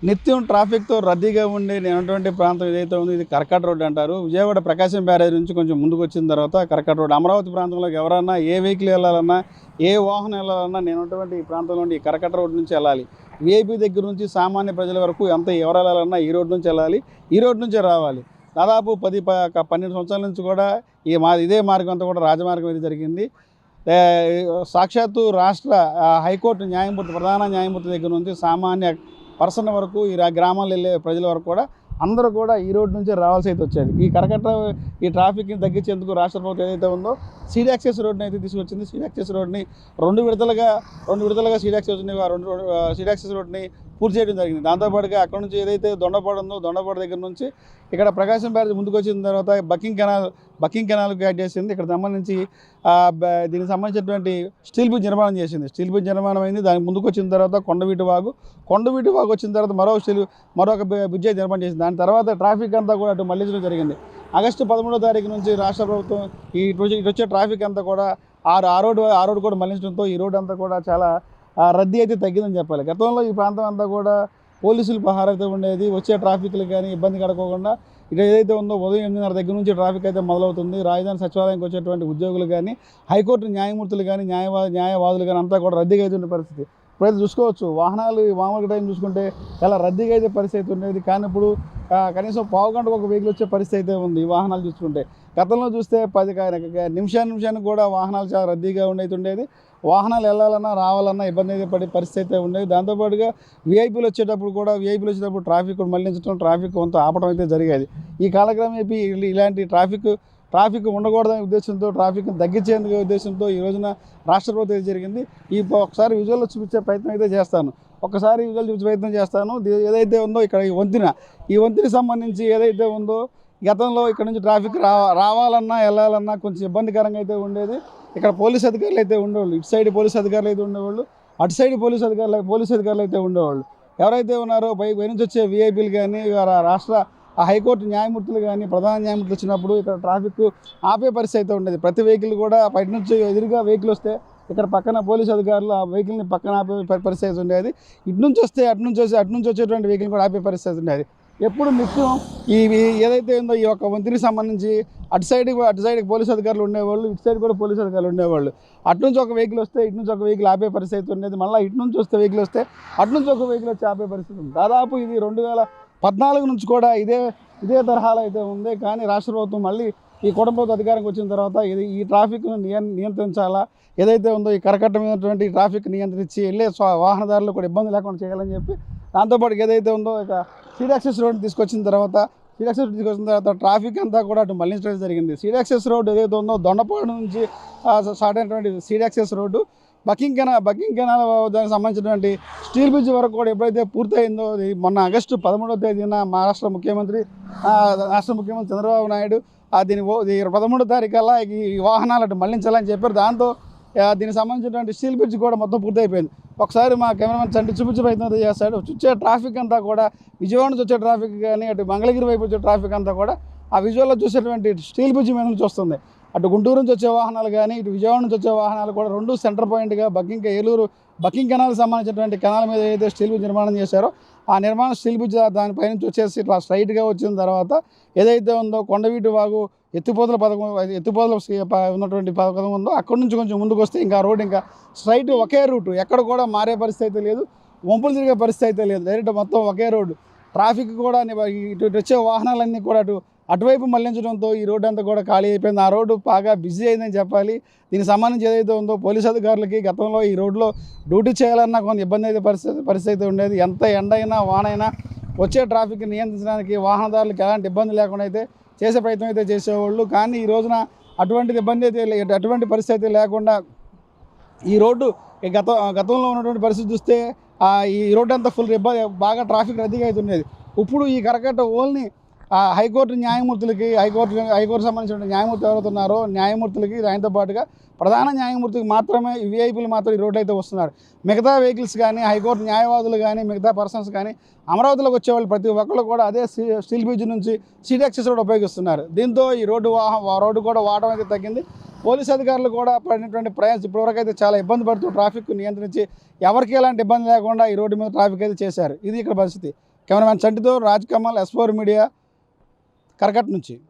నిత్యం ట్రాఫిక్‌తో రద్దీగా ఉండే నేనున్నటువంటి ప్రాంతం ఏదైతే ఉందో ఇది కర్కట రోడ్ అంటారు. విజయవాడ ప్రకాశం బ్యారేజ్ నుంచి కొంచెం ముందుకొచ్చిన తర్వాత కర్కట రోడ్. అమరావతి ప్రాంతంలోకి ఎవరన్నా ఏ వెహికల్ వెళ్ళాలన్నా, ఏ వాహనం వెళ్ళాలన్నా నేనున్నటువంటి ఈ ప్రాంతంలో నుండి ఈ కర్కట రోడ్ నుంచి వెళ్ళాలి. వీఐపీ దగ్గర నుంచి సామాన్య ప్రజల వరకు ఎవరు వెళ్ళాలన్నా ఈ రోడ్ నుంచి వెళ్ళాలి. ఈ రోడ్ నుంచే రావాలి. దాదాపు 12 సంవత్సరాల నుంచి కూడా ఇదే మార్గం అంతా కూడా రాజమార్గం ఇది జరిగింది. సాక్షాత్తు రాష్ట్ర హైకోర్టు న్యాయమూర్తి, ప్రధాన న్యాయమూర్తి దగ్గర నుంచి సామాన్య పర్సన్ వరకు ఈ గ్రామాల్లో వెళ్ళే ప్రజల వరకు కూడా అందరూ కూడా ఈ రోడ్ నుంచే రావాల్సి అయితే వచ్చేది. ఈ ట్రాఫిక్ని తగ్గించేందుకు రాష్ట్ర ప్రభుత్వం ఏదైతే ఉందో సీడ్ యాక్సెస్ రోడ్ని అయితే తీసుకొచ్చింది. సీడ్ యాక్సెస్ రోడ్ని రెండు విడతలుగా సీడ్ యాక్సెస్ రోడ్ని పూర్తి చేయడం జరిగింది. దాంతోపాటుగా అక్కడ నుంచి ఏదైతే దొండపాడు ఉందో దొండపాడు దగ్గర నుంచి ఇక్కడ ప్రకాశం బ్యారేజ్ ముందుకు వచ్చిన తర్వాత బకింగ్ కెనాల్కి యాడ్ చేసింది. ఇక్కడ సంబంధించి దీనికి సంబంధించినటువంటి స్టీల్ బ్రిడ్జ్ నిర్మాణం చేసింది. స్టీల్ బ్రిడ్జ్ నిర్మాణం అయింది. దానికి ముందుకు వచ్చిన తర్వాత కొండవీటి వాగు వచ్చిన తర్వాత మరొక బ్రిడ్జ్ నిర్మాణం చేసింది. దాని తర్వాత ట్రాఫిక్ అంతా కూడా అటు మళ్లించడం జరిగింది. ఆగస్టు 13వ తారీఖు నుంచి రాష్ట్ర ప్రభుత్వం ఇటు వచ్చే ట్రాఫిక్ అంతా కూడా ఆ రోడ్డు కూడా మళ్లించడంతో ఈ రోడ్డు అంతా కూడా చాలా రద్దీ అయితే తగ్గిందని చెప్పాలి. గతంలో ఈ ప్రాంతం అంతా కూడా పోలీసులు పహారా అయితే ఉండేది. వచ్చే ట్రాఫిక్లు కానీ ఇబ్బంది కడకోకుండా ఇక్కడ ఏదైతే ఉందో ఉదయం 8:30 దగ్గర నుంచి ట్రాఫిక్ అయితే మొదలవుతుంది. రాజధాని సచివాలయంకి వచ్చేటువంటి ఉద్యోగులు కానీ, హైకోర్టు న్యాయమూర్తులు కానీ, న్యాయవాదులు కానీ అంతా కూడా రద్దీగా అయితే ఉన్న పరిస్థితి. ఇప్పుడైతే చూసుకోవచ్చు, వాహనాలు మామూలుగా టైం చూసుకుంటే చాలా రద్దీగా అయితే పరిస్థితి ఉండేది. కానీ ఇప్పుడు కనీసం పావు గంటకు ఒక వెహికల్ వచ్చే పరిస్థితి అయితే ఉంది ఈ వాహనాలు చూసుకుంటే. గతంలో చూస్తే నిమిషానికి కూడా వాహనాలు చాలా రద్దీగా ఉండేది. వాహనాలు వెళ్ళాలన్నా రావాలన్నా ఇబ్బంది అయితే పడే పరిస్థితి అయితే ఉండేది. దాంతోపాటుగా వీఐపీలు వచ్చేటప్పుడు ట్రాఫిక్ మళ్లించడం, ట్రాఫిక్ కొంత ఆపడం అయితే జరిగేది. ఈ కాలక్రమే ఇలాంటి ట్రాఫిక్ ఉండకూడదనే ఉద్దేశంతో, ట్రాఫిక్ని తగ్గించేందుకు ఉద్దేశంతో ఈ రోజున రాష్ట్ర ప్రభుత్వం జరిగింది. ఒకసారి విజువల్లో చూపించే ప్రయత్నం అయితే చేస్తాను. ఏదైతే ఉందో ఇక్కడ ఈ వంతెనకి సంబంధించి ఏదైతే ఉందో గతంలో ఇక్కడ నుంచి ట్రాఫిక్ రావాలన్నా వెళ్ళాలన్నా కొంచెం ఇబ్బందికరంగా అయితే ఉండేది. ఇక్కడ పోలీస్ అధికారులు అయితే ఉండేవాళ్ళు. ఇటు సైడ్ పోలీస్ అధికారులు అయితే ఉండేవాళ్ళు, అటు సైడ్ పోలీస్ అధికారులు అయితే ఉండేవాళ్ళు. ఎవరైతే ఉన్నారో పై నుంచి వచ్చే వీఐపీలు కానీ, రాష్ట్ర హైకోర్టు న్యాయమూర్తులు కానీ, ప్రధాన న్యాయమూర్తులు వచ్చినప్పుడు ఇక్కడ ట్రాఫిక్ ఆపే పరిస్థితి అయితే ఉండేది. ప్రతి వెహికల్ కూడా బయట నుంచి ఎదురుగా వెహికల్ వస్తే ఇక్కడ పక్కన పోలీసు అధికారులు ఆ వెహికల్ని పక్కన ఆపే పరిస్థితి ఉండేది. అటు నుంచి వచ్చేటువంటి వెహికల్ కూడా ఆపే పరిస్థితి ఉండేది. ఎప్పుడు నిత్యం ఏదైతే ఉందో ఈ యొక్క వంతెనకి సంబంధించి అటు సైడ్ పోలీసు అధికారులు ఉండేవాళ్ళు, ఇటు సైడ్ కూడా పోలీసు అధికారులు ఉండేవాళ్ళు. అటు నుంచి ఒక వెహికల్ వస్తే ఇటు నుంచి ఒక వెహికల్ ఆపే పరిస్థితి ఉండేది. మళ్ళీ ఇటు నుంచి వస్తే వెహికల్ వస్తే అటు నుంచి ఒక వెహికల్ వచ్చి ఆపే పరిస్థితి ఉంది. దాదాపు ఇది 2014 నుంచి కూడా ఇదే తరహాలో అయితే ఉంది. కానీ రాష్ట్ర ప్రభుత్వం మళ్ళీ ఈ కుటుంబ అధికారంకి వచ్చిన తర్వాత ఈ ట్రాఫిక్ను నియంత్రించాలా, ఏదైతే ఉందో ఈ కరకట్టమైనటువంటి ట్రాఫిక్ నియంత్రించి వెళ్ళే వాహనదారులు కూడా ఇబ్బంది లేకుండా చేయాలని చెప్పి, దాంతోపాటు ఏదైతే ఉందో ఇక సీడ్ యాక్సెస్ రోడ్ తీసుకొచ్చిన తర్వాత ట్రాఫిక్ అంతా కూడా అటు మళ్లించడం జరిగింది. సీడ్ యాక్సెస్ రోడ్ ఏదైతే ఉందో దొండపాడు నుంచి స్టార్ట్ అయినటువంటి seed access road bucking canal దానికి సంబంధించినటువంటి స్టీల్ బ్రిడ్జ్ వరకు కూడా ఎప్పుడైతే పూర్తయిందో, మొన్న ఆగస్టు 13వ తేదీన రాష్ట్ర ముఖ్యమంత్రి చంద్రబాబు నాయుడు దీని 13వ తారీఖు కల్లా ఈ వాహనాలు అటు మళ్లించాలని చెప్పారు. దాంతో దీనికి సంబంధించినటువంటి స్టీల్ బ్రిడ్జ్ కూడా మొత్తం పూర్తయిపోయింది. ఒకసారి మా కెమెరామెన్ చంటి చూపించే ప్రయత్నం చేస్తాడు. వచ్చే ట్రాఫిక్ అంతా కూడా విజయవాడ నుంచి వచ్చే ట్రాఫిక్ కానీ, అటు మంగళగిరి వైపు వచ్చే ట్రాఫిక్ అంతా కూడా ఆ విజువల్లో చూసేటువంటి స్టీల్ బ్రిడ్జ్ మీద నుంచి వస్తుంది. అటు గుంటూరు నుంచి వచ్చే వాహనాలు కానీ, ఇటు విజయవాడ నుంచి వచ్చే వాహనాలు కూడా రెండు సెంటర్ పాయింట్గా ఏలూరు బకింగ్ కెనాల్కి సంబంధించినటువంటి కెనాల్ మీద ఏదైతే స్టీల్ బ్రిడ్జ్ నిర్మాణం చేశారో ఆ నిర్మాణం స్టీల్ బ్రిడ్జ్ దానిపైనుంచి వచ్చేసి ఇట్లా స్ట్రైట్గా వచ్చిన తర్వాత ఏదైతే ఉందో కొండవీటి వాగు ఎత్తిపోతల ఉన్నటువంటి పథకం ఉందో అక్కడి నుంచి కొంచెం ముందుకు వస్తే ఇంకా రోడ్ ఇంకా స్ట్రైట్ ఒకే రూటు, ఎక్కడ కూడా మారే పరిస్థితి అయితే లేదు, వంపులు తిరిగే పరిస్థితి అయితే లేదు. డైరెక్ట్ మొత్తం ఒకే రోడ్డు. ట్రాఫిక్ కూడా ఇటు వచ్చే వాహనాలన్నీ కూడా అటువైపు మళ్లించడంతో ఈ రోడ్డు అంతా కూడా ఖాళీ అయిపోయింది. ఆ రోడ్డు బాగా బిజీ అయిందని చెప్పాలి. దీనికి సంబంధించి ఏదైతే ఉందో పోలీసు అధికారులకి గతంలో ఈ రోడ్లో డ్యూటీ చేయాలన్నా కొంత ఇబ్బంది అయితే పరిస్థితి ఉండేది. ఎంత ఎండైనా వానైనా వచ్చే ట్రాఫిక్ నియంత్రించడానికి వాహనదారులకు ఎలాంటి ఇబ్బంది లేకుండా అయితే చేసే ప్రయత్నం అయితే చేసేవాళ్ళు. కానీ ఈ రోజున అటువంటి పరిస్థితి లేకుండా ఈ రోడ్డు గతంలో ఉన్నటువంటి పరిస్థితి చూస్తే ఈ రోడ్డు అంతా ఫుల్ బాగా ట్రాఫిక్ రద్దీగా అయితే ఉండేది. ఇప్పుడు ఈ కరకట్ట ఓన్లీ హైకోర్టు సంబంధించిన న్యాయమూర్తి ఎవరైతే ఉన్నారో న్యాయమూర్తులకి, దానితో పాటుగా ప్రధాన న్యాయమూర్తికి మాత్రమే వీఐపీలు మాత్రం ఈ రోడ్డు అయితే వస్తున్నారు. మిగతా వెహికల్స్ కానీ, హైకోర్టు న్యాయవాదులు కానీ, మిగతా పర్సన్స్ కానీ అమరావతిలోకి వచ్చేవాళ్ళు ప్రతి ఒక్కళ్ళు కూడా అదే స్టీల్ బ్రిడ్జ్ నుంచి సీడ్ యాక్సెస్ రోడ్ ఉపయోగిస్తున్నారు. దీంతో ఈ రోడ్డు కూడా వాడడం అయితే తగ్గింది. పోలీసు అధికారులు కూడా పడినటువంటి ప్రయాసం ఇప్పటివరకు అయితే చాలా ఇబ్బంది పడుతూ ట్రాఫిక్ నియంత్రించి ఎవరికి ఎలాంటి ఇబ్బంది లేకుండా ఈ రోడ్డు మీద ట్రాఫిక్ అయితే చేశారు. ఇది ఇక్కడ పరిస్థితి. కెమెరామ్యాన్ చంటితో రాజ్ కమల్, S4 మీడియా, కరకట్ నుంచి.